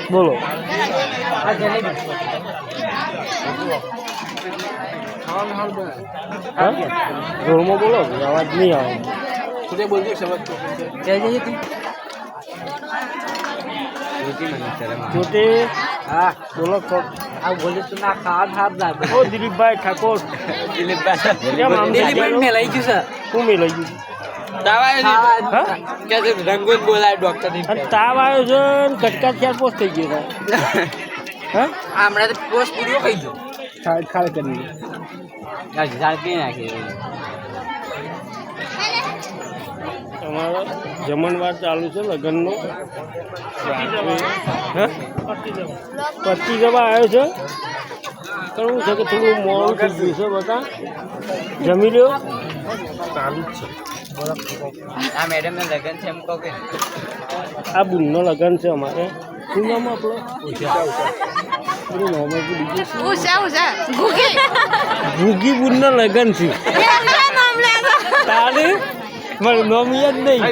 બોલો હા જોરમાં બોલો અવાજ નહીં આવે જોતે હા બોલો આ બોલે તો ના ખાવા ખાબ ના ઓ દિલીપભાઈ ઠાકોર દિલીપભાઈ કેમ આમ મેં લઈ ગયું સર હું મેં લઈ ગયું હા કે રંગોન બોલાય ડોક્ટર ની અને તાવ આવ્યો છે ને કટકા ચાર પોસ્ટ થઈ ગયો હા હમણાં તો પોસ્ટ પૂરીઓ ખાઈ ગયો ખાલ કરી ઝાડ પી નાખી અમારો જમણવાર ચાલુ છે લગ્નનો હા પતી જવા આવ્યો છે કરવું છે કે થોડું મોડું થઈ ગયું છે બધા જમી લ્યો ચાલુ જ છે આ મેડમ ને લગન છે એમ કહો કે આ બુનનો લગ્ન છે અમારે શું નામ આપણો થોડું નામ બીજું ભૂગી બુનના લગ્ન છે તારે મારું નામ યાદ નહીં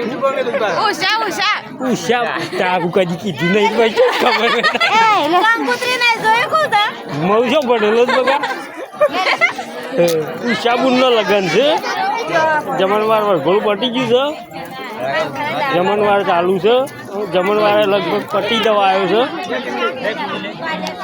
ઉષા તારું કદી કીધું નહીં ભાઈ શું ખબર મૌસો ભણેલો જ બગા ઉષા બુનનો લગ્ન છે જમણવાર વરઘોડું પટી ગયું છે જમણવાર ચાલુ છે જમણવારે લગભગ પતી જવા આવ્યો છે